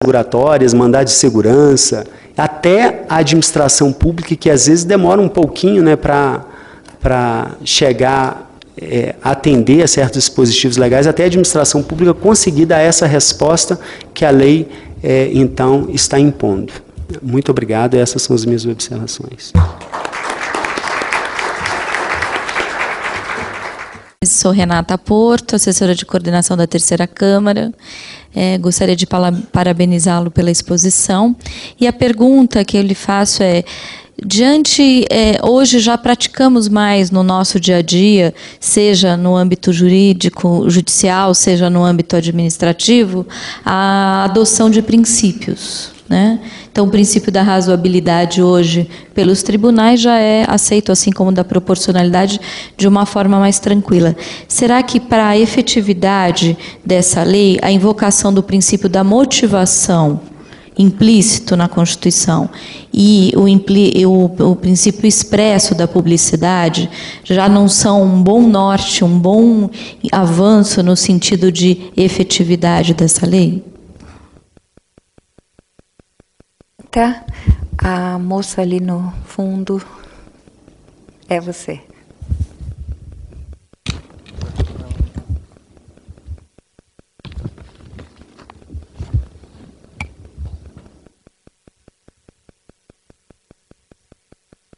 seguratórias, mandados de segurança, até a administração pública, que às vezes demora um pouquinho, né, para chegar, atender a certos dispositivos legais, até a administração pública conseguir dar essa resposta que a lei, então, está impondo. Muito obrigado, essas são as minhas observações. Sou Renata Porto, assessora de coordenação da Terceira Câmara. Gostaria de parabenizá-lo pela exposição. E a pergunta que eu lhe faço é, hoje já praticamos mais no nosso dia a dia, seja no âmbito jurídico, judicial, seja no âmbito administrativo, a adoção de princípios, né? Então, o princípio da razoabilidade hoje pelos tribunais já é aceito, assim como da proporcionalidade, de uma forma mais tranquila. Será que, para a efetividade dessa lei, a invocação do princípio da motivação implícito na Constituição e o princípio expresso da publicidade já não são um bom norte, um bom avanço no sentido de efetividade dessa lei? Tá. A moça ali no fundo é você.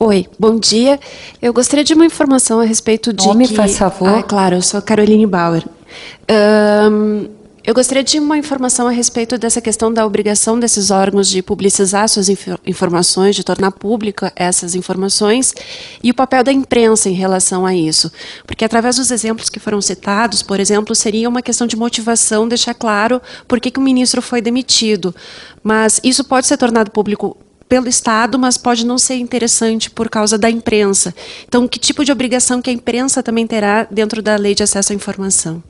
Oi, bom dia. Eu gostaria de uma informação a respeito de Nome, faz favor. Claro, eu sou Caroline Bauer. Eu gostaria de uma informação a respeito dessa questão da obrigação desses órgãos de publicizar suas informações, de tornar pública essas informações, e o papel da imprensa em relação a isso. Porque, através dos exemplos que foram citados, por exemplo, seria uma questão de motivação, deixar claro por que o ministro foi demitido. Mas isso pode ser tornado público pelo Estado, mas pode não ser interessante por causa da imprensa. Então, que tipo de obrigação que a imprensa também terá dentro da Lei de Acesso à Informação?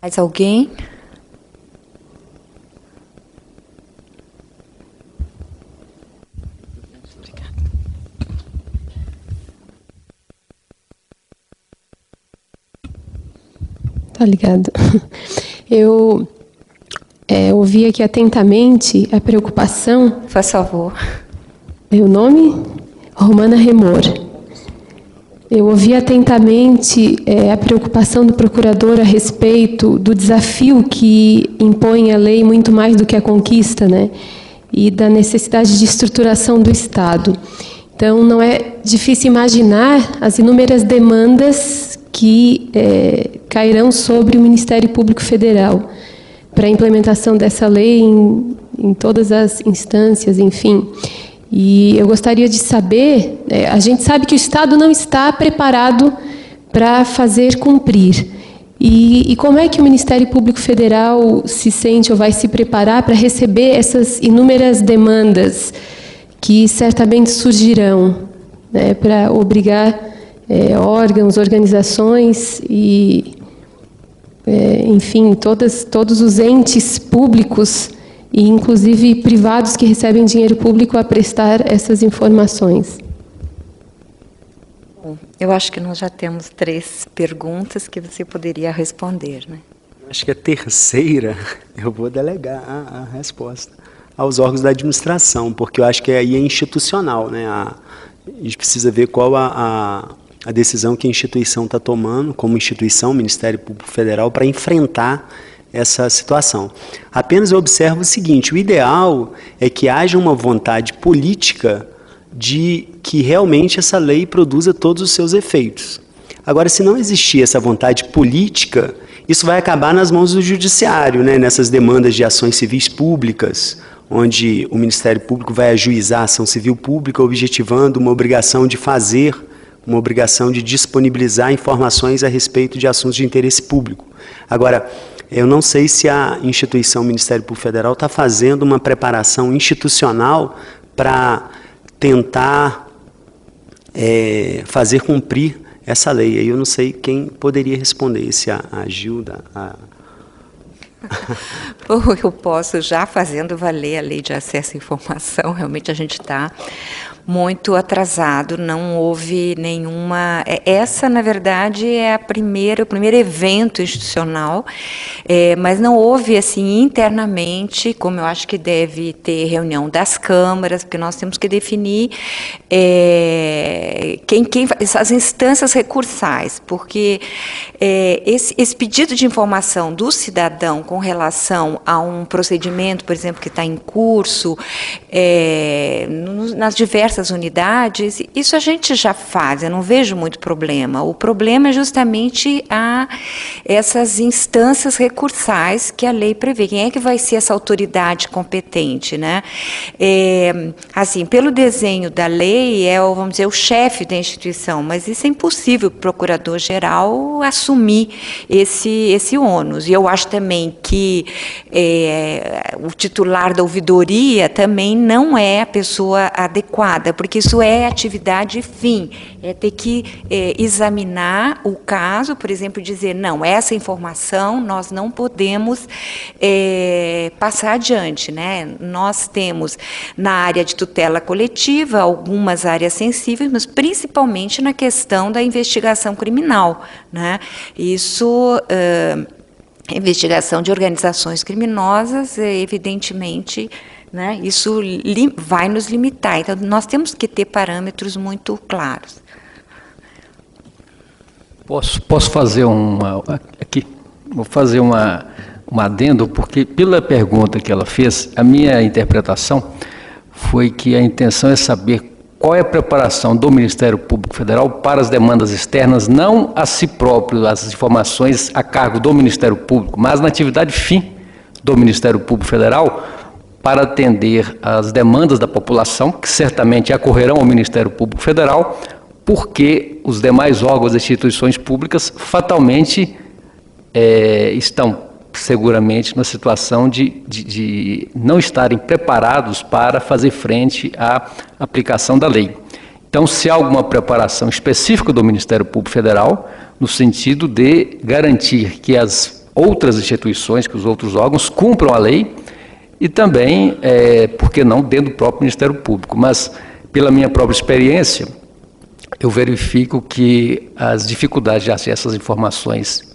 Mais alguém? Tá ligado. Eu ouvi aqui atentamente a preocupação. Faz favor. Meu nome? Romana Remor. Eu ouvi atentamente a preocupação do procurador a respeito do desafio que impõe a lei muito mais do que a conquista, né? E da necessidade de estruturação do Estado. Então, não é difícil imaginar as inúmeras demandas que cairão sobre o Ministério Público Federal para a implementação dessa lei em todas as instâncias, enfim. E eu gostaria de saber, a gente sabe que o Estado não está preparado para fazer cumprir. E como é que o Ministério Público Federal se sente ou vai se preparar para receber essas inúmeras demandas que certamente surgirão, né, para obrigar órgãos, organizações e, enfim, todos os entes públicos e inclusive privados que recebem dinheiro público a prestar essas informações? Bom, eu acho que nós já temos 3 perguntas que você poderia responder, né? Acho que a terceira eu vou delegar a resposta aos órgãos da administração, porque eu acho que aí é institucional, né? A gente precisa ver qual a decisão que a instituição está tomando, como instituição, o Ministério Público Federal, para enfrentar essa situação. Apenas eu observo o seguinte: o ideal é que haja uma vontade política de que realmente essa lei produza todos os seus efeitos. Agora, se não existir essa vontade política, isso vai acabar nas mãos do judiciário, né, nessas demandas de ações civis públicas, onde o Ministério Público vai ajuizar a ação civil pública objetivando uma obrigação de fazer, uma obrigação de disponibilizar informações a respeito de assuntos de interesse público. Agora, eu não sei se a instituição Ministério Público Federal está fazendo uma preparação institucional para tentar fazer cumprir essa lei. Aí eu não sei quem poderia responder, se a Gilda... Bom, eu posso, já fazendo valer a Lei de Acesso à Informação, realmente a gente está muito atrasado, não houve nenhuma... Essa, na verdade, é o primeiro evento institucional, mas não houve, assim, internamente, como eu acho que deve ter reunião das câmaras, porque nós temos que definir essas instâncias recursais, porque esse pedido de informação do cidadão com relação a um procedimento, por exemplo, que está em curso, nas diversas unidades, isso a gente já faz, eu não vejo muito problema. O problema é justamente essas instâncias recursais que a lei prevê. Quem é que vai ser essa autoridade competente, né? Assim, pelo desenho da lei, vamos dizer, o chefe da instituição, mas isso é impossível para o procurador-geral assumir esse ônus. E eu acho também que o titular da ouvidoria também não é a pessoa adequada, porque isso é atividade fim, é ter que examinar o caso, por exemplo, dizer, não, essa informação nós não podemos passar adiante, né? Nós temos na área de tutela coletiva algumas áreas sensíveis, mas principalmente na questão da investigação criminal, né? Isso... investigação de organizações criminosas, evidentemente, né, isso vai nos limitar. Então, nós temos que ter parâmetros muito claros. Posso fazer vou fazer um adendo, porque pela pergunta que ela fez, a minha interpretação foi que a intenção é saber qual é a preparação do Ministério Público Federal para as demandas externas, não a si próprio, as informações a cargo do Ministério Público, mas na atividade fim do Ministério Público Federal, para atender às demandas da população, que certamente acorrerão ao Ministério Público Federal, porque os demais órgãos e instituições públicas fatalmente estão seguramente na situação de não estarem preparados para fazer frente à aplicação da lei. Então, se há alguma preparação específica do Ministério Público Federal, no sentido de garantir que as outras instituições, que os outros órgãos cumpram a lei, e também, por que não, dentro do próprio Ministério Público. Mas, pela minha própria experiência, eu verifico que as dificuldades de acesso às informações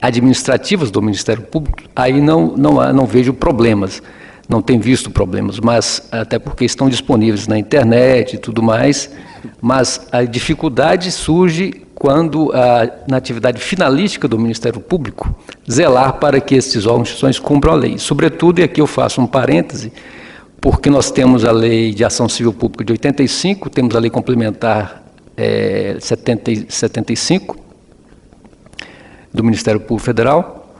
administrativas do Ministério Público, aí não vejo problemas, não tenho visto problemas, mas até porque estão disponíveis na internet e tudo mais, mas a dificuldade surge quando, na atividade finalística do Ministério Público, zelar para que esses órgãos e instituições cumpram a lei. Sobretudo, e aqui eu faço um parêntese, porque nós temos a Lei de Ação Civil Pública de 85, temos a Lei Complementar 75, do Ministério Público Federal,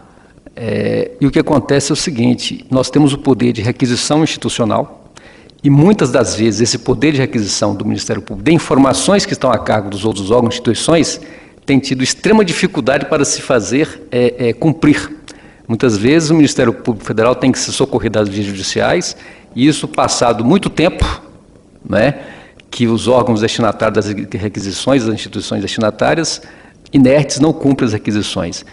e o que acontece é o seguinte, nós temos o poder de requisição institucional, e muitas das vezes esse poder de requisição do Ministério Público de informações que estão a cargo dos outros órgãos e instituições tem tido extrema dificuldade para se fazer cumprir. Muitas vezes o Ministério Público Federal tem que se socorrer das vias judiciais, e isso passado muito tempo, né, que os órgãos destinatários das requisições, das instituições destinatárias, inertes, não cumprem as requisições.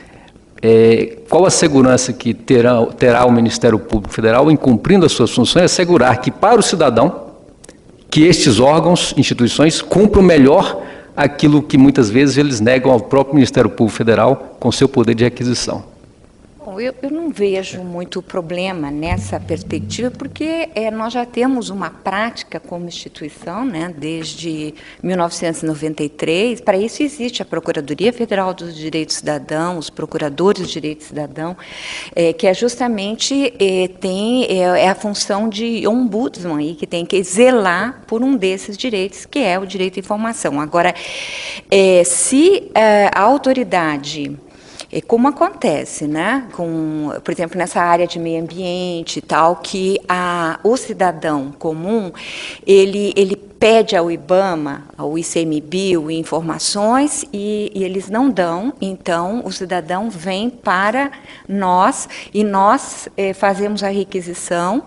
Qual a segurança que terá o Ministério Público Federal em cumprindo as suas funções? Assegurar que, para o cidadão, que estes órgãos, instituições, cumpram melhor aquilo que muitas vezes eles negam ao próprio Ministério Público Federal com seu poder de requisição. Bom, eu não vejo muito problema nessa perspectiva, porque nós já temos uma prática como instituição, né, desde 1993. Para isso existe a Procuradoria Federal dos Direitos do Cidadão, os Procuradores dos Direitos do Cidadão, que é justamente a função de ombudsman, aí, que tem que zelar por um desses direitos, que é o direito à informação. Agora, se a autoridade... como acontece, né, por exemplo, nessa área de meio ambiente e tal, que o cidadão comum, ele pede ao IBAMA, ao ICMBio, informações e eles não dão, então o cidadão vem para nós e nós fazemos a requisição.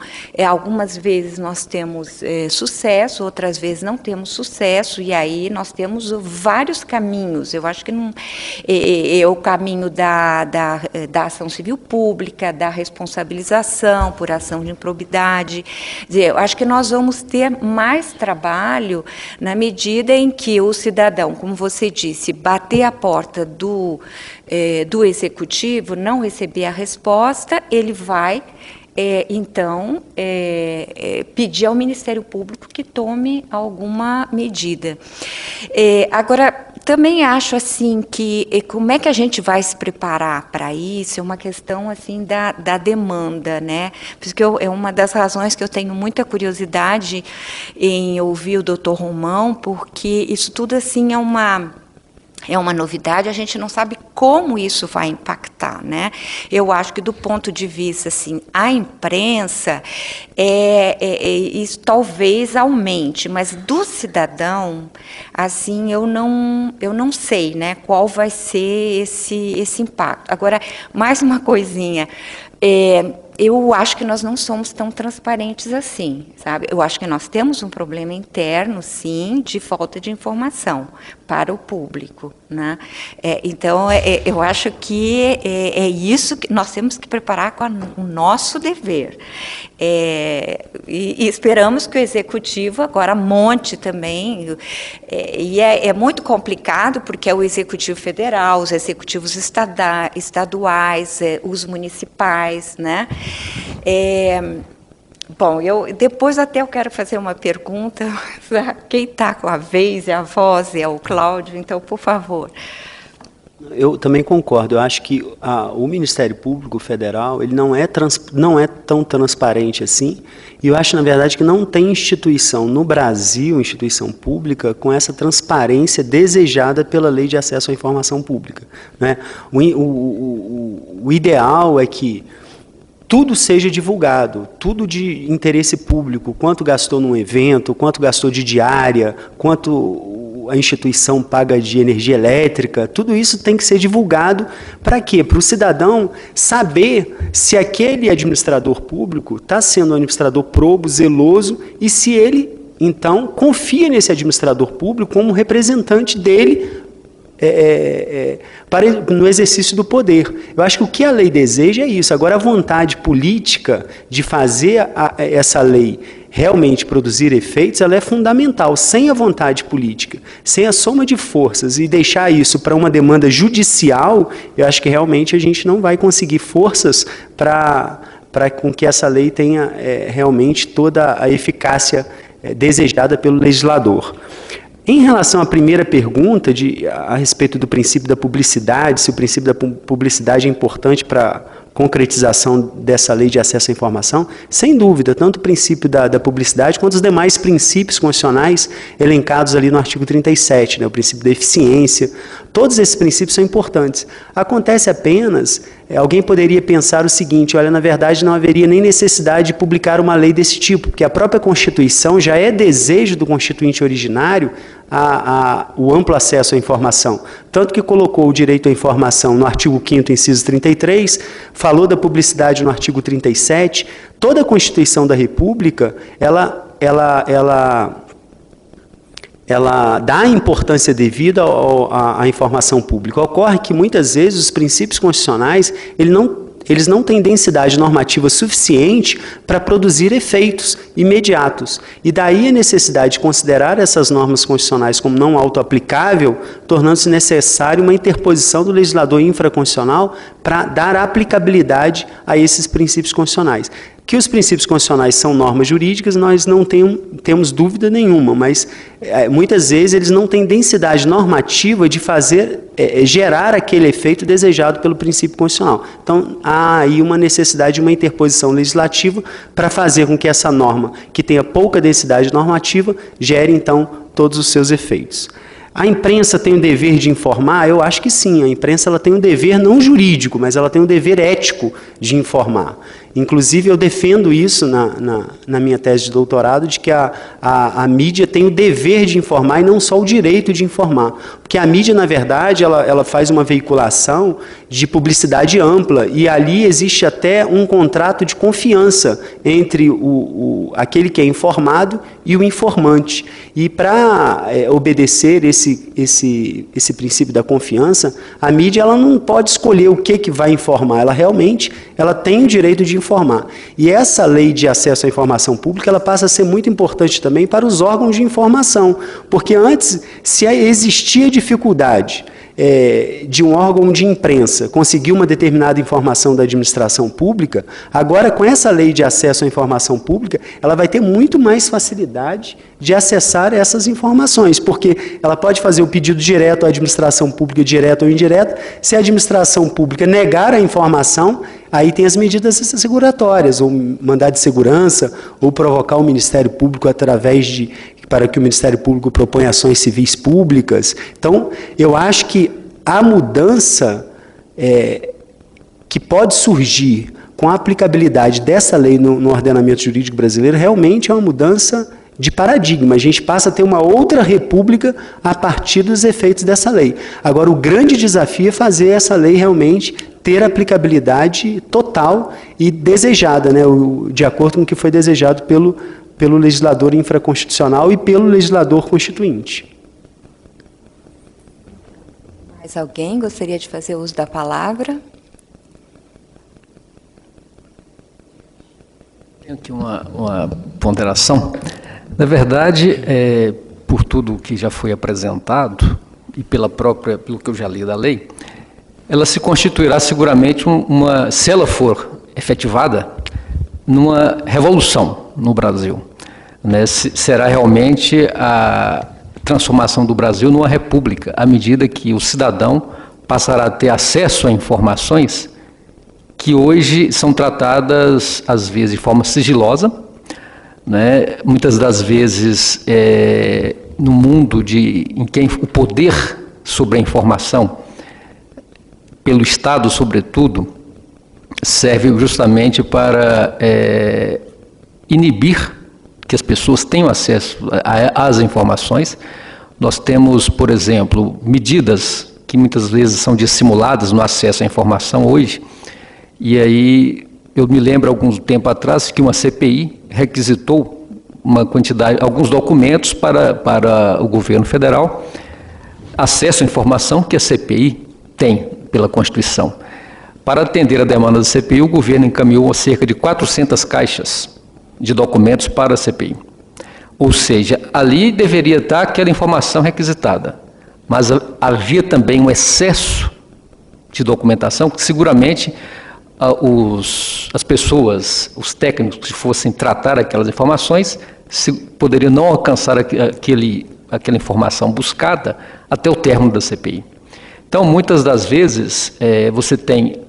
Algumas vezes nós temos sucesso, outras vezes não temos sucesso, e aí nós temos vários caminhos. Eu acho que não é o caminho da ação civil pública, da responsabilização por ação de improbidade. Quer dizer, eu acho que nós vamos ter mais trabalho trabalho na medida em que o cidadão, como você disse, bater a porta do executivo, não receber a resposta, ele vai, então, pedir ao Ministério Público que tome alguma medida. Agora, também acho assim que como é que a gente vai se preparar para isso é uma questão assim da demanda, né? Porque é uma das razões que eu tenho muita curiosidade em ouvir o Dr. Romão, porque isso tudo assim é uma novidade, a gente não sabe como isso vai impactar, né? Eu acho que do ponto de vista, assim, a imprensa, isso talvez aumente, mas do cidadão, assim, eu não sei, né, qual vai ser esse impacto. Agora, mais uma coisinha, eu acho que nós não somos tão transparentes assim, sabe? Eu acho que nós temos um problema interno, sim, de falta de informação para o público, né? Então, eu acho que é isso que nós temos que preparar com o nosso dever. E esperamos que o Executivo agora monte também, e é muito complicado, porque é o Executivo Federal, os Executivos estaduais, os municipais, né? Bom, depois até eu quero fazer uma pergunta. Quem está com a vez, a voz, é o Cláudio, então, por favor. Eu também concordo. Eu acho que o Ministério Público Federal ele não é tão transparente assim. E eu acho, na verdade, que não tem instituição no Brasil, instituição pública, com essa transparência desejada pela Lei de Acesso à Informação Pública, né? O ideal é que tudo seja divulgado, tudo de interesse público, quanto gastou num evento, quanto gastou de diária, quanto a instituição paga de energia elétrica, tudo isso tem que ser divulgado. Para quê? Para o cidadão saber se aquele administrador público está sendo um administrador probo, zeloso, e se ele, então, confia nesse administrador público como representante dele no exercício do poder. Eu acho que o que a lei deseja é isso. Agora, a vontade política de fazer essa lei realmente produzir efeitos, ela é fundamental. Sem a vontade política, sem a soma de forças e deixar isso para uma demanda judicial, eu acho que realmente a gente não vai conseguir forças para com que essa lei tenha realmente toda a eficácia desejada pelo legislador. Em relação à primeira pergunta, a respeito do princípio da publicidade, se o princípio da publicidade é importante para a concretização dessa lei de acesso à informação, sem dúvida, tanto o princípio da publicidade quanto os demais princípios constitucionais elencados ali no artigo 37, né, o princípio da eficiência, todos esses princípios são importantes. Acontece apenas, alguém poderia pensar o seguinte, olha, na verdade não haveria nem necessidade de publicar uma lei desse tipo, porque a própria Constituição já é desejo do constituinte originário o amplo acesso à informação. Tanto que colocou o direito à informação no artigo 5º, inciso 33, falou da publicidade no artigo 37, toda a Constituição da República, ela dá importância devida à informação pública. Ocorre que, muitas vezes, os princípios constitucionais, eles não têm densidade normativa suficiente para produzir efeitos imediatos. E daí a necessidade de considerar essas normas constitucionais como não autoaplicável, tornando-se necessário uma interposição do legislador infraconstitucional para dar aplicabilidade a esses princípios constitucionais. Que os princípios constitucionais são normas jurídicas, nós não temos dúvida nenhuma, mas muitas vezes eles não têm densidade normativa de gerar aquele efeito desejado pelo princípio constitucional. Então, há aí uma necessidade de uma interposição legislativa para fazer com que essa norma, que tenha pouca densidade normativa, gere, então, todos os seus efeitos. A imprensa tem o dever de informar? Eu acho que sim, a imprensa ela tem um dever não jurídico, mas ela tem um dever ético de informar. Inclusive, eu defendo isso na minha tese de doutorado, de que a mídia tem o dever de informar e não só o direito de informar. Porque a mídia, na verdade, ela faz uma veiculação de publicidade ampla e ali existe até um contrato de confiança entre aquele que é informado e o informante. E para obedecer esse princípio da confiança, a mídia ela não pode escolher o que vai informar. Ela realmente tem o direito de informar. E essa lei de acesso à informação pública, ela passa a ser muito importante também para os órgãos de informação, porque antes, se existia dificuldade de um órgão de imprensa conseguir uma determinada informação da administração pública, agora com essa lei de acesso à informação pública, ela vai ter muito mais facilidade de acessar essas informações, porque ela pode fazer o pedido direto à administração pública, direto ou indireto. Se a administração pública negar a informação, aí tem as medidas asseguratórias, ou mandado de segurança, ou provocar o Ministério Público para que o Ministério Público proponha ações civis públicas. Então, eu acho que a mudança que pode surgir com a aplicabilidade dessa lei no ordenamento jurídico brasileiro realmente é uma mudança de paradigma. A gente passa a ter uma outra república a partir dos efeitos dessa lei. Agora, o grande desafio é fazer essa lei realmente ter aplicabilidade total e desejada, né, de acordo com o que foi desejado pelo legislador infraconstitucional e pelo legislador constituinte. Mais alguém gostaria de fazer uso da palavra? Tenho aqui uma ponderação. Na verdade, por tudo que já foi apresentado e pelo que eu já li da lei, ela se constituirá seguramente se ela for efetivada, numa revolução no Brasil. Né? Será realmente a transformação do Brasil numa república, à medida que o cidadão passará a ter acesso a informações que hoje são tratadas, às vezes, de forma sigilosa, né? Muitas das vezes, no mundo em que o poder sobre a informação, pelo Estado, sobretudo, serve justamente para inibir que as pessoas tenham acesso às informações. Nós temos, por exemplo, medidas que muitas vezes são dissimuladas no acesso à informação hoje, e aí eu me lembro, algum tempo atrás, que uma CPI requisitou alguns documentos para o governo federal, acesso à informação que a CPI tem pela Constituição. Para atender a demanda da CPI, o governo encaminhou cerca de 400 caixas de documentos para a CPI. Ou seja, ali deveria estar aquela informação requisitada, mas havia também um excesso de documentação que seguramente as pessoas, os técnicos que fossem tratar aquelas informações, poderiam não alcançar aquela informação buscada até o término da CPI. Então, muitas das vezes, você tem